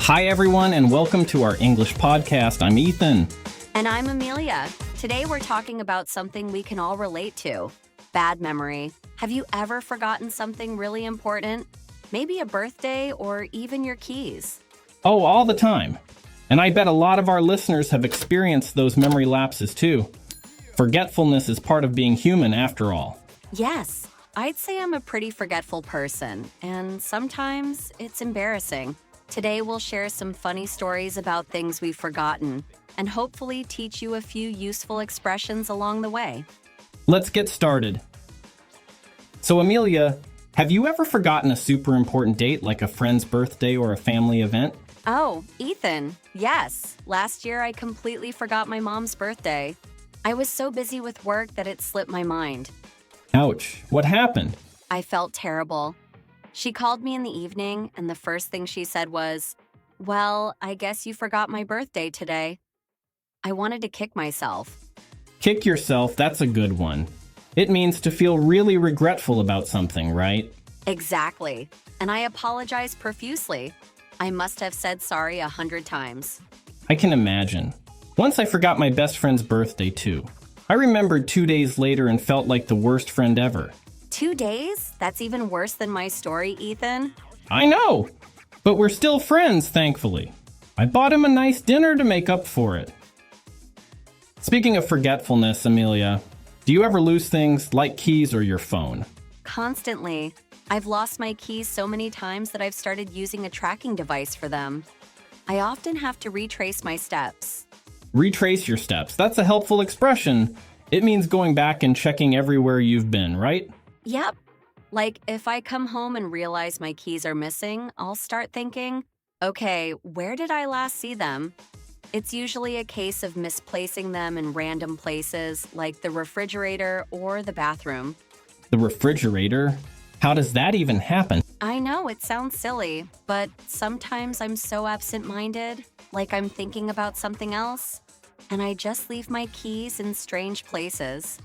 Hi, everyone, and welcome to our English podcast. I'm Ethan. And I'm Amelia. Today we're talking about something we can all relate to, bad memory. Have you ever forgotten something really important? Maybe a birthday or even your keys. Oh, all the time. And I bet a lot of our listeners have experienced those memory lapses too. Forgetfulness is part of being human after all. Yes, I'd say I'm a pretty forgetful person, and sometimes it's embarrassing. Today we'll share some funny stories about things we've forgotten and hopefully teach you a few useful expressions along the way. Let's get started. So, Amelia, have you ever forgotten a super important date like a friend's birthday or a family event? Oh, Ethan, yes. Last year I completely forgot my mom's birthday. I was so busy with work that it slipped my mind. Ouch, what happened? I felt terrible. She called me in the evening, and the first thing she said was, "Well, I guess you forgot my birthday today." I wanted to kick myself. Kick yourself, that's a good one. It means to feel really regretful about something, right? Exactly. And I apologized profusely. I must have said sorry 100 times. I can imagine. Once I forgot my best friend's birthday, too. I remembered 2 days later and felt like the worst friend ever. 2 days? That's even worse than my story, Ethan. I know! But we're still friends, thankfully. I bought him a nice dinner to make up for it. Speaking of forgetfulness, Amelia, do you ever lose things like keys or your phone? Constantly. I've lost my keys so many times that I've started using a tracking device for them. I often have to retrace my steps. Retrace your steps. That's a helpful expression. It means going back and checking everywhere you've been, right? Yep. Like, if I come home and realize my keys are missing, I'll start thinking, okay, where did I last see them? It's usually a case of misplacing them in random places, like the refrigerator or the bathroom. The refrigerator? How does that even happen? I know it sounds silly, but sometimes I'm so absent-minded, like I'm thinking about something else, and I just leave my keys in strange places.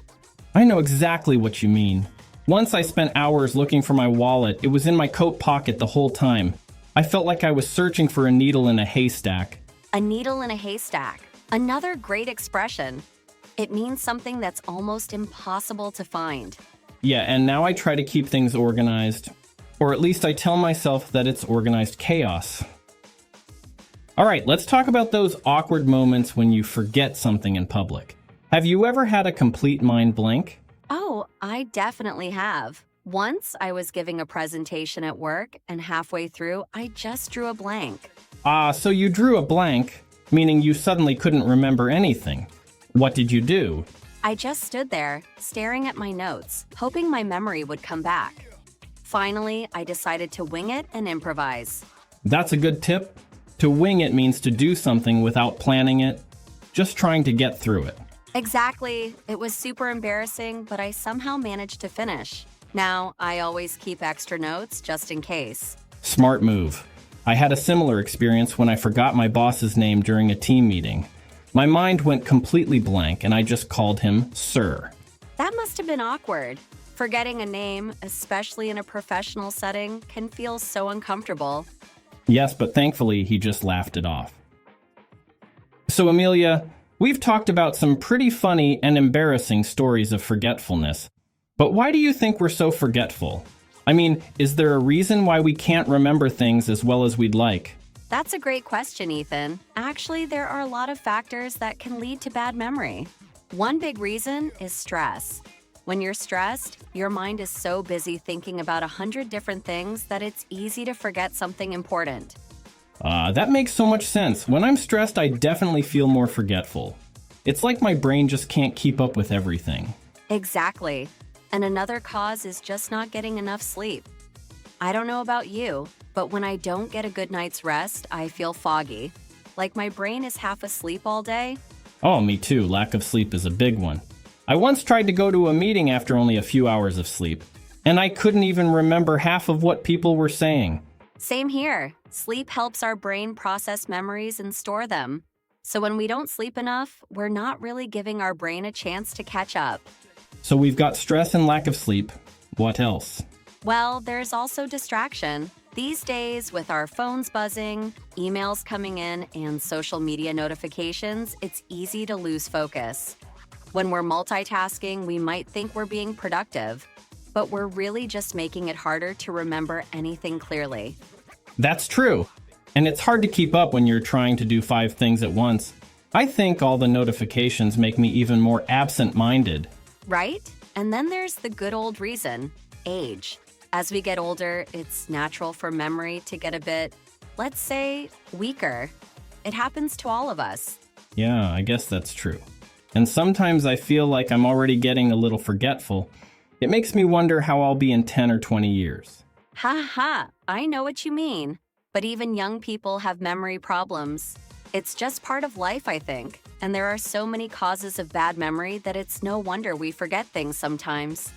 I know exactly what you mean. Once I spent hours looking for my wallet. It was in my coat pocket the whole time. I felt like I was searching for a needle in a haystack. A needle in a haystack. Another great expression. It means something that's almost impossible to find. Yeah, and now I try to keep things organized. Or at least I tell myself that it's organized chaos. All right, let's talk about those awkward moments when you forget something in public. Have you ever had a complete mind blank? Oh, I definitely have. Once I was giving a presentation at work, and halfway through, I just drew a blank. So you drew a blank, meaning you suddenly couldn't remember anything. What did you do? I just stood there, staring at my notes, hoping my memory would come back. Finally, I decided to wing it and improvise. That's a good tip. To wing it means to do something without planning it, just trying to get through it. Exactly. It was super embarrassing, but I somehow managed to finish. Now, I always keep extra notes just in case. Smart move. I had a similar experience when I forgot my boss's name during a team meeting. My mind went completely blank and I just called him Sir. That must have been awkward. Forgetting a name, especially in a professional setting, can feel so uncomfortable. Yes, but thankfully he just laughed it off. So Amelia, we've talked about some pretty funny and embarrassing stories of forgetfulness. But why do you think we're so forgetful? I mean, is there a reason why we can't remember things as well as we'd like? That's a great question, Ethan. Actually, there are a lot of factors that can lead to bad memory. One big reason is stress. When you're stressed, your mind is so busy thinking about 100 different things that it's easy to forget something important. That makes so much sense. When I'm stressed, I definitely feel more forgetful. It's like my brain just can't keep up with everything. Exactly. And another cause is just not getting enough sleep. I don't know about you, but when I don't get a good night's rest, I feel foggy. Like my brain is half asleep all day. Oh, me too. Lack of sleep is a big one. I once tried to go to a meeting after only a few hours of sleep, and I couldn't even remember half of what people were saying. Same here. Sleep helps our brain process memories and store them. So when we don't sleep enough, we're not really giving our brain a chance to catch up. So we've got stress and lack of sleep. What else? Well, there's also distraction. These days, with our phones buzzing, emails coming in, and social media notifications, it's easy to lose focus. When we're multitasking, we might think we're being productive, but we're really just making it harder to remember anything clearly. That's true. And it's hard to keep up when you're trying to do 5 things at once. I think all the notifications make me even more absent-minded. Right? And then there's the good old reason, age. As we get older, it's natural for memory to get a bit, let's say, weaker. It happens to all of us. Yeah, I guess that's true. And sometimes I feel like I'm already getting a little forgetful. It makes me wonder how I'll be in 10 or 20 years. Ha ha, I know what you mean. But even young people have memory problems. It's just part of life, I think. And there are so many causes of bad memory that it's no wonder we forget things sometimes.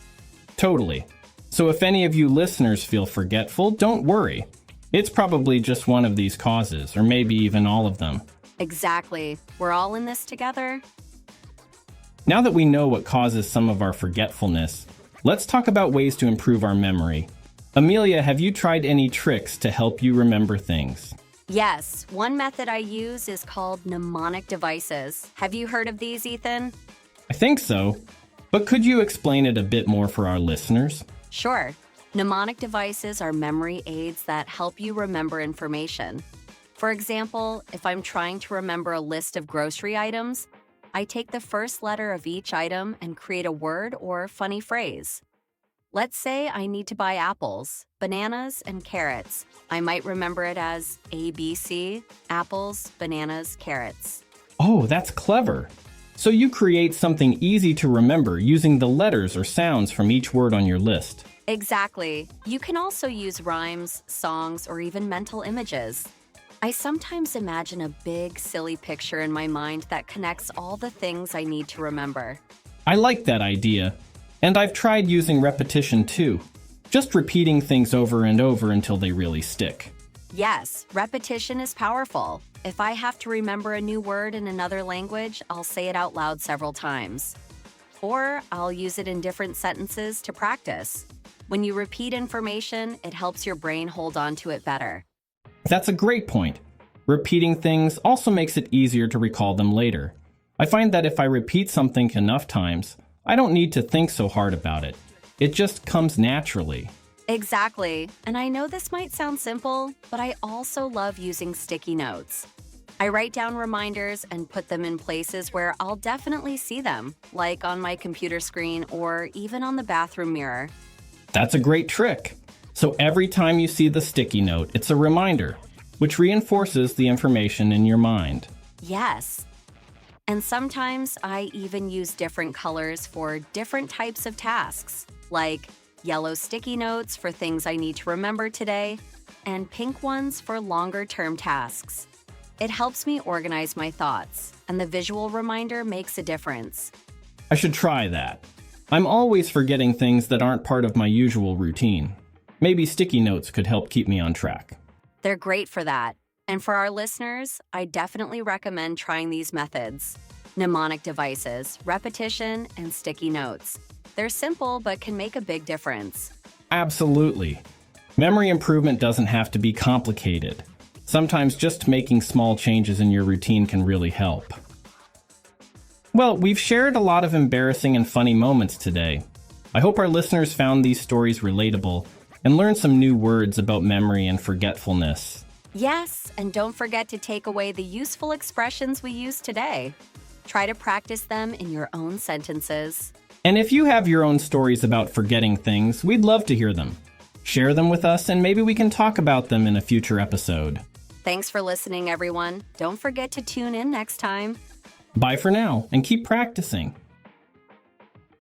Totally. So if any of you listeners feel forgetful, don't worry. It's probably just one of these causes, or maybe even all of them. Exactly. We're all in this together. Now that we know what causes some of our forgetfulness, let's talk about ways to improve our memory. Amelia, have you tried any tricks to help you remember things? Yes, one method I use is called mnemonic devices. Have you heard of these, Ethan? I think so. But could you explain it a bit more for our listeners? Sure. Mnemonic devices are memory aids that help you remember information. For example, if I'm trying to remember a list of grocery items, I take the first letter of each item and create a word or funny phrase. Let's say I need to buy apples, bananas, and carrots. I might remember it as ABC, apples, bananas, carrots. Oh, that's clever. So you create something easy to remember using the letters or sounds from each word on your list. Exactly. You can also use rhymes, songs, or even mental images. I sometimes imagine a big, silly picture in my mind that connects all the things I need to remember. I like that idea. And I've tried using repetition too. Just repeating things over and over until they really stick. Yes, repetition is powerful. If I have to remember a new word in another language, I'll say it out loud several times. Or I'll use it in different sentences to practice. When you repeat information, it helps your brain hold on to it better. That's a great point. Repeating things also makes it easier to recall them later. I find that if I repeat something enough times, I don't need to think so hard about it. It just comes naturally. Exactly. And I know this might sound simple, but I also love using sticky notes. I write down reminders and put them in places where I'll definitely see them, like on my computer screen or even on the bathroom mirror. That's a great trick. So every time you see the sticky note, it's a reminder, which reinforces the information in your mind. Yes. And sometimes I even use different colors for different types of tasks, like yellow sticky notes for things I need to remember today, and pink ones for longer-term tasks. It helps me organize my thoughts, and the visual reminder makes a difference. I should try that. I'm always forgetting things that aren't part of my usual routine. Maybe sticky notes could help keep me on track. They're great for that. And for our listeners, I definitely recommend trying these methods. Mnemonic devices, repetition, and sticky notes. They're simple but can make a big difference. Absolutely. Memory improvement doesn't have to be complicated. Sometimes just making small changes in your routine can really help. Well, we've shared a lot of embarrassing and funny moments today. I hope our listeners found these stories relatable and learned some new words about memory and forgetfulness. Yes, and don't forget to take away the useful expressions we used today. Try to practice them in your own sentences. And if you have your own stories about forgetting things, we'd love to hear them. Share them with us and maybe we can talk about them in a future episode. Thanks for listening, everyone. Don't forget to tune in next time. Bye for now and keep practicing.